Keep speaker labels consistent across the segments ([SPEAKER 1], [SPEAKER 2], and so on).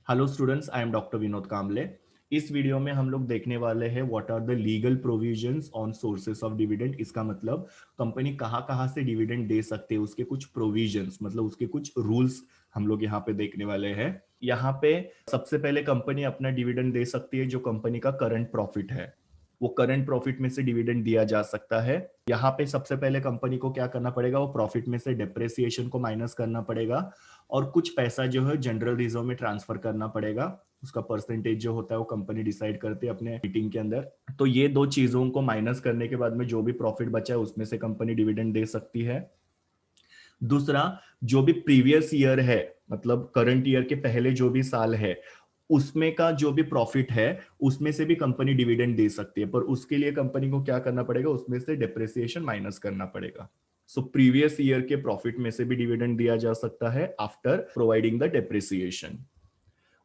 [SPEAKER 1] Hello students, I am doctor Vinod Kamble. इस video में हम लोग देखने वाले हैं what are the legal provisions on sources of dividend. इसका मतलब कंपनी कहाँ कहाँ से डिविडेंड दे सकते हैं, उसके कुछ प्रोविजंस मतलब उसके कुछ रूल्स हम लोग यहाँ पे देखने वाले हैं। यहाँ पे सबसे पहले कंपनी अपना डिविडेंड दे सकती है जो कंपनी का करंट प्रॉफिट है, वो करंट प्रॉफिट में से डिविडेंड दिया जा सकता है। यहाँ पे सबसे पहले कंपनी को क्या करना पड़ेगा, वो प्रॉफिट में से डेप्रेसिएशन को माइनस करना पड़ेगा और कुछ पैसा जो है जनरल रिजर्व में ट्रांसफर करना पड़ेगा। उसका परसेंटेज जो होता है वो कंपनी डिसाइड करती है अपने मीटिंग के अंदर। तो ये दो चीजों को माइनस करने के बाद में जो भी प्रॉफिट बचा है उसमें से कंपनी डिविडेंड दे सकती है। दूसरा, जो भी प्रीवियस ईयर है, मतलब करंट ईयर के पहले जो भी साल है, उसमें का जो भी प्रॉफिट है उसमें से भी कंपनी डिविडेंड दे सकती है, पर उसके लिए कंपनी को क्या करना पड़ेगा, उसमें से डेप्रिसिएशन माइनस करना पड़ेगा। सो प्रीवियस ईयर के प्रॉफिट में से भी डिविडेंड दिया जा सकता है आफ्टर प्रोवाइडिंग द डेप्रिसिएशन।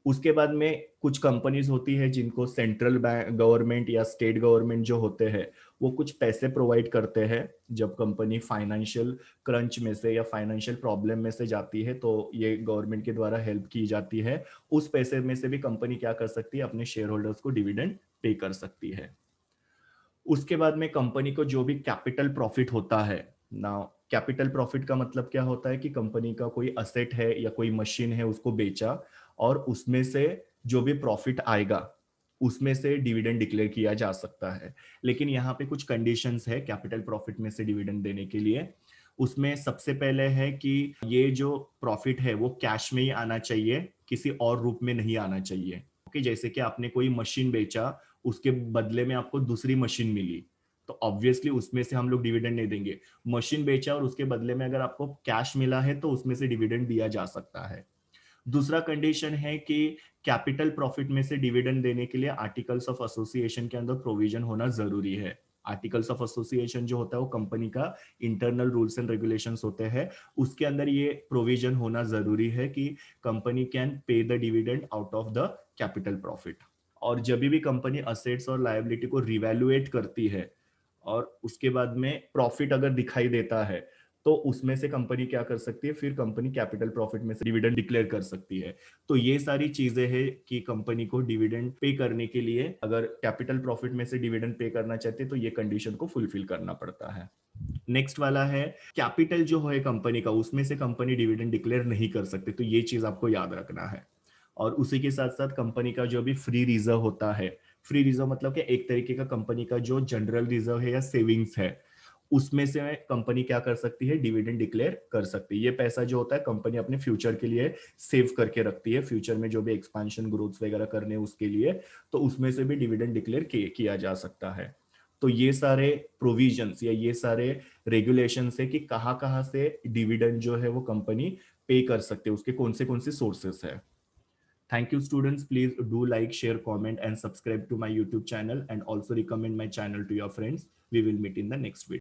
[SPEAKER 1] उसके बाद में कुछ कंपनीज होती है जिनको सेंट्रल बैंक गवर्नमेंट या स्टेट गवर्नमेंट जो होते हैं वो कुछ पैसे प्रोवाइड करते हैं। जब कंपनी फाइनेंशियल क्रंच में से या फाइनेंशियल प्रॉब्लम में से जाती है तो ये गवर्नमेंट के द्वारा हेल्प की जाती है। उस पैसे में से भी कंपनी क्या कर सकती है, अपने शेयर होल्डर्स को डिविडेंड पे कर सकती है। उसके बाद में कंपनी को जो भी कैपिटल प्रॉफिट होता है ना, कैपिटल प्रॉफिट का मतलब क्या होता है कि कंपनी का कोई असेट है या कोई मशीन है उसको बेचा और उसमें से जो भी प्रॉफिट आएगा उसमें से डिविडेंड डिक्लेयर किया जा सकता है। लेकिन यहाँ पे कुछ कंडीशंस है कैपिटल प्रॉफिट में से डिविडेंड देने के लिए। उसमें सबसे पहले है कि ये जो प्रॉफिट है वो कैश में ही आना चाहिए, किसी और रूप में नहीं आना चाहिए। ओके, जैसे कि आपने कोई मशीन बेचा, उसके बदले में आपको दूसरी मशीन मिली, तो ऑब्वियसली उसमें से हम लोग डिविडेंड नहीं देंगे। मशीन बेचा और उसके बदले में अगर आपको कैश मिला है तो उसमें से डिविडेंड दिया जा सकता है। दूसरा कंडीशन है कि कैपिटल प्रॉफिट में से डिविडेंड देने के लिए आर्टिकल्स ऑफ एसोसिएशन के अंदर प्रोविजन होना जरूरी है। आर्टिकल्स ऑफ एसोसिएशन जो होता है वो कंपनी का इंटरनल रूल्स एंड रेगुलेशंस होते हैं, उसके अंदर ये प्रोविजन होना जरूरी है कि company can pay the dividend out of the capital profit. और जब भी कंपनी असेट्स और लायबिलिटी को रिवैल्यूएट करती है और उसके बाद में प्रॉफिट अगर दिखाई देता है तो उसमें से कंपनी क्या कर सकती है, फिर कंपनी कैपिटल प्रॉफिट में से डिविडेंड डिक्लेयर कर सकती है। तो ये सारी चीजें हैं कि कंपनी को डिविडेंड पे करने के लिए अगर कैपिटल प्रॉफिट में से डिविडेंड पे करना चाहते हैं तो ये कंडीशन को फुलफिल करना पड़ता है। नेक्स्ट वाला है कैपिटल जो है कंपनी का, उसमें से कंपनी डिविडेंड डिक्लेयर नहीं कर सकते, तो ये चीज आपको याद रखना है। और उसी के साथ साथ कंपनी का जो भी फ्री रिजर्व होता है, फ्री रिजर्व मतलब कि एक तरीके का कंपनी का जो जनरल रिजर्व है या सेविंग्स है, उसमें से कंपनी क्या कर सकती है, डिविडेंड डिक्लेयर कर सकती है। ये पैसा जो होता है कंपनी अपने फ्यूचर के लिए सेव करके रखती है, फ्यूचर में जो भी एक्सपेंशन ग्रोथ वगैरह करने उसके लिए, तो उसमें से भी डिविडेंड डिक्लेयर किया जा सकता है। तो ये सारे प्रोविजंस या ये सारे रेगुलेशंस है कि कहाँ कहाँ से डिविडेंड जो है वो कंपनी पे कर सकते हैं, उसके कौन से सोर्सेस है। Thank you, students. Please do like, share, comment, and subscribe to my YouTube channel, and also recommend my channel to your friends. We will meet in the next video.